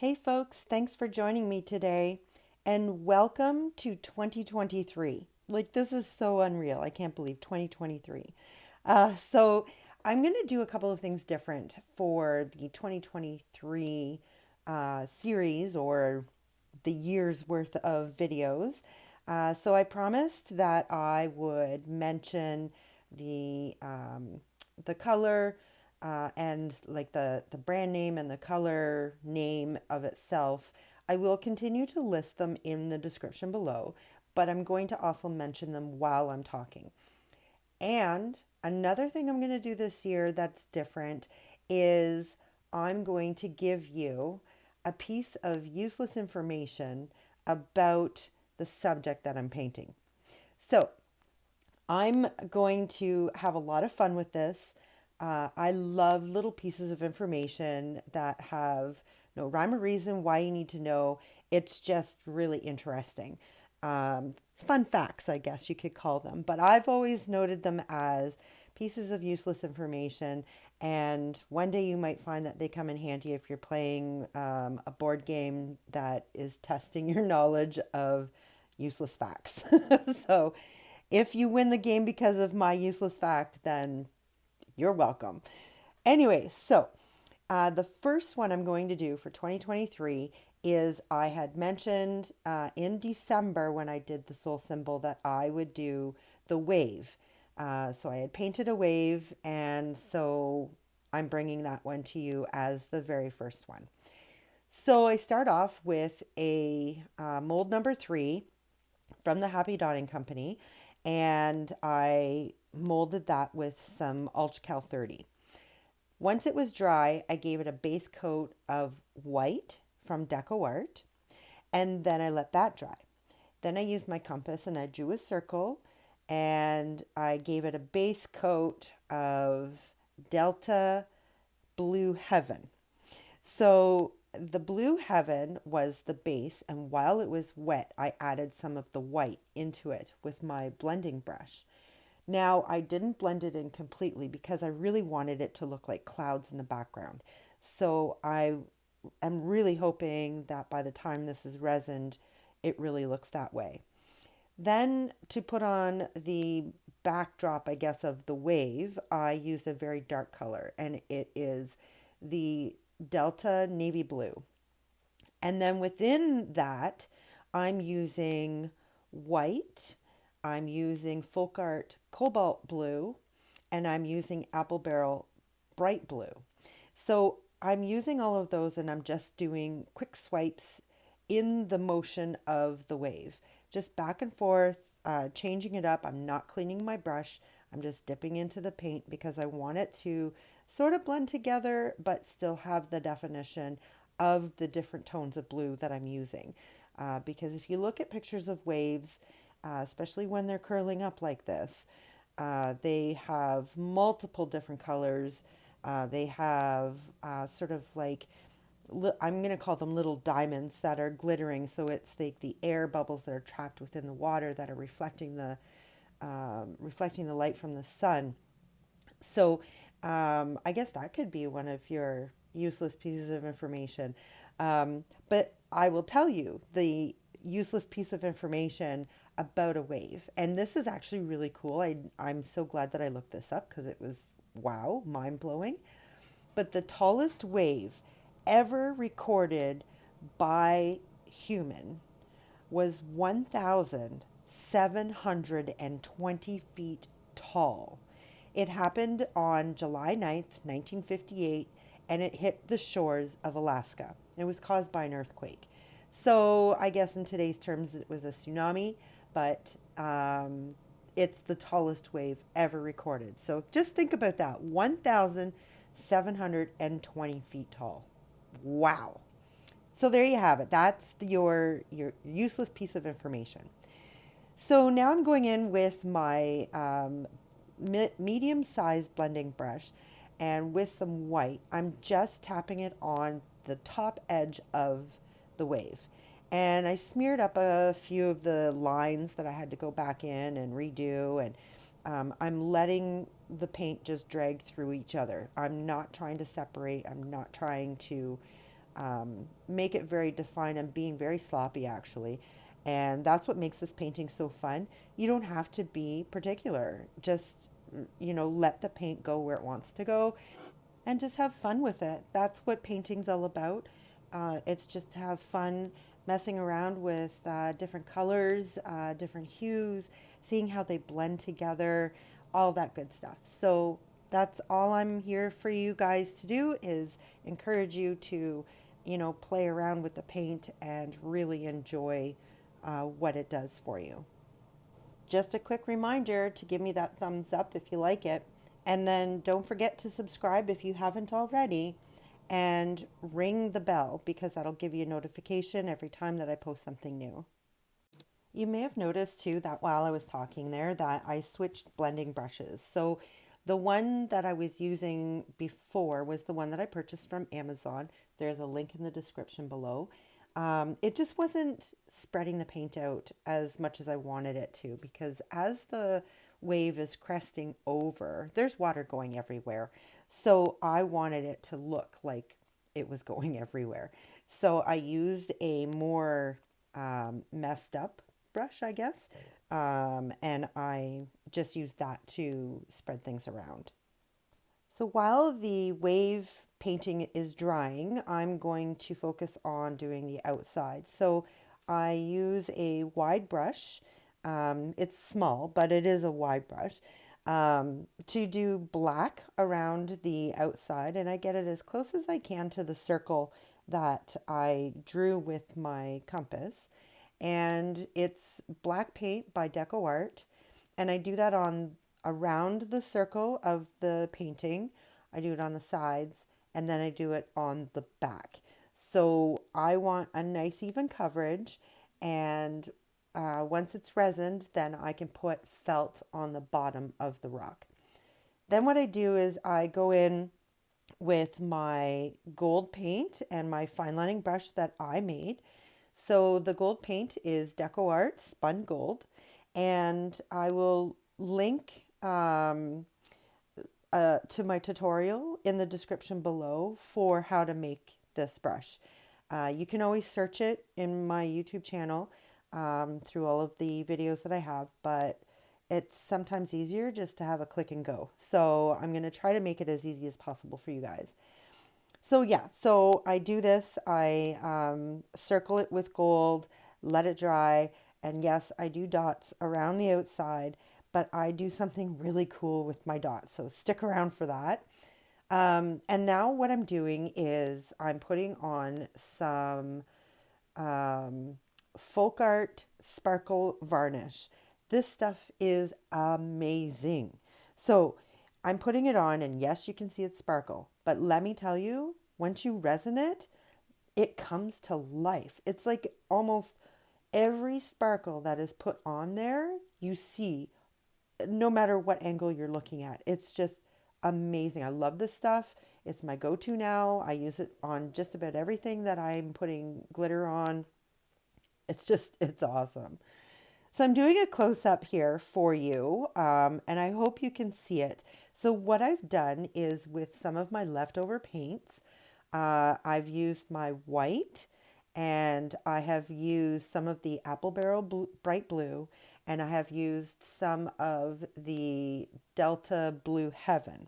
Hey folks, thanks for joining me today and welcome to 2023. Like, this is so unreal. I can't believe 2023. So, I'm going to do a couple of things different for the 2023 series or the year's worth of videos. So, I promised that I would mention the color and like the brand name and the color name of itself. I will continue to list them in the description below, but I'm going to also mention them while I'm talking. And another thing I'm going to do this year that's different is I'm going to give you a piece of useless information about the subject that I'm painting. So I'm going to have a lot of fun with this. I love little pieces of information that have no rhyme or reason why you need to know. It's just really interesting. Fun facts, I guess you could call them. But I've always noted them as pieces of useless information. And one day you might find that they come in handy if you're playing a board game that is testing your knowledge of useless facts. So if you win the game because of my useless fact, then you're welcome. Anyway, so the first one I'm going to do for 2023 is I had mentioned in December when I did the soul symbol that I would do the wave. So I had painted a wave, and so I'm bringing that one to you as the very first one. So I start off with a mold number 3 from the Happy Dotting Company, and I molded that with some Ultracal 30. Once it was dry, I gave it a base coat of white from DecoArt, and then I let that dry. Then I used my compass and I drew a circle, and I gave it a base coat of Delta Blue Heaven. So the blue heaven was the base, and while it was wet, I added some of the white into it with my blending brush. Now, I didn't blend it in completely because I really wanted it to look like clouds in the background. So I am really hoping that by the time this is resined, it really looks that way. Then to put on the backdrop, I guess, of the wave, I used a very dark color, and it is the Delta Navy Blue. And then within that, I'm using white, I'm using FolkArt Cobalt Blue, and I'm using Apple Barrel Bright Blue. So I'm using all of those, and I'm just doing quick swipes in the motion of the wave, just back and forth, changing it up. I'm not cleaning my brush. I'm just dipping into the paint because I want it to sort of blend together, but still have the definition of the different tones of blue that I'm using. Because if you look at pictures of waves, especially when they're curling up like this, they have multiple different colors. They have sort of like, I'm going to call them little diamonds that are glittering. So it's like the air bubbles that are trapped within the water that are reflecting the light from the sun. So I guess that could be one of your useless pieces of information. But I will tell you the useless piece of information about a wave. And this is actually really cool. I'm so glad that I looked this up because it was, wow, mind blowing. But the tallest wave ever recorded by human was 1,720 feet tall. It happened on July 9th, 1958, and it hit the shores of Alaska. It was caused by an earthquake. So I guess in today's terms, it was a tsunami, but it's the tallest wave ever recorded. So just think about that, 1,720 feet tall. Wow. So there you have it. That's your useless piece of information. So now I'm going in with my medium-sized blending brush, and with some white, I'm just tapping it on the top edge of the wave. And I smeared up a few of the lines that I had to go back in and redo, and I'm letting the paint just drag through each other. I'm not trying to separate. I'm not trying to make it very defined and being very sloppy actually. And that's what makes this painting so fun. You don't have to be particular. Just, let the paint go where it wants to go and just have fun with it. That's what painting's all about. It's just to have fun messing around with different colors, different hues, seeing how they blend together, all that good stuff. So that's all I'm here for you guys to do is encourage you to, play around with the paint and really enjoy what it does for you. Just a quick reminder to give me that thumbs up if you like it. And then don't forget to subscribe if you haven't already and ring the bell because that'll give you a notification every time that I post something new. You may have noticed too that while I was talking there that I switched blending brushes. So the one that I was using before was the one that I purchased from Amazon. There's a link in the description below. It just wasn't spreading the paint out as much as I wanted it to because as the wave is cresting over, there's water going everywhere. So I wanted it to look like it was going everywhere. So I used a more messed up brush, I guess. And I just used that to spread things around. So while the wave painting is drying, I'm going to focus on doing the outside. So I use a wide brush. It's small, but it is a wide brush to do black around the outside. And I get it as close as I can to the circle that I drew with my compass. And it's black paint by DecoArt. And I do that on around the circle of the painting. I do it on the sides and then I do it on the back. So I want a nice even coverage and once it's resined, then I can put felt on the bottom of the rock. Then what I do is I go in with my gold paint and my fine lining brush that I made. So the gold paint is DecoArt Spun Gold, and I will link to my tutorial in the description below for how to make this brush. You can always search it in my YouTube channel through all of the videos that I have, but it's sometimes easier just to have a click and go. So I'm going to try to make it as easy as possible for you guys. So yeah, so I do this, I circle it with gold, let it dry, and yes, I do dots around the outside, but I do something really cool with my dots, so stick around for that. And now what I'm doing is I'm putting on some FolkArt Sparkle Varnish. This stuff is amazing. So I'm putting it on and yes, you can see it sparkle, but let me tell you, once you resin it, it comes to life. It's like almost every sparkle that is put on there, you see, no matter what angle you're looking at. It's just amazing. I love this stuff. It's my go-to now. I use it on just about everything that I'm putting glitter on. It's awesome. So I'm doing a close-up here for you, and I hope you can see it. So what I've done is with some of my leftover paints, I've used my white, and I have used some of the Apple Barrel Bright Blue, and I have used some of the Delta Blue Heaven.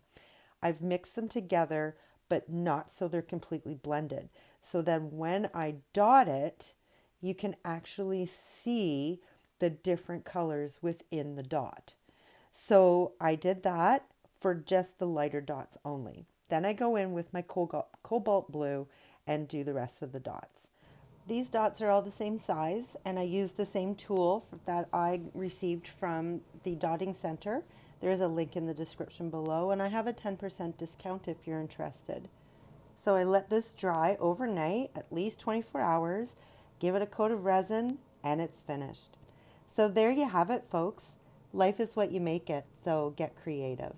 I've mixed them together, but not so they're completely blended. So then when I dot it, you can actually see the different colors within the dot. So I did that for just the lighter dots only. Then I go in with my cobalt blue and do the rest of the dots. These dots are all the same size and I use the same tool that I received from the dotting center. There's a link in the description below and I have a 10% discount if you're interested. So I let this dry overnight, at least 24 hours, give it a coat of resin, and it's finished. So there you have it, folks. Life is what you make it, so get creative.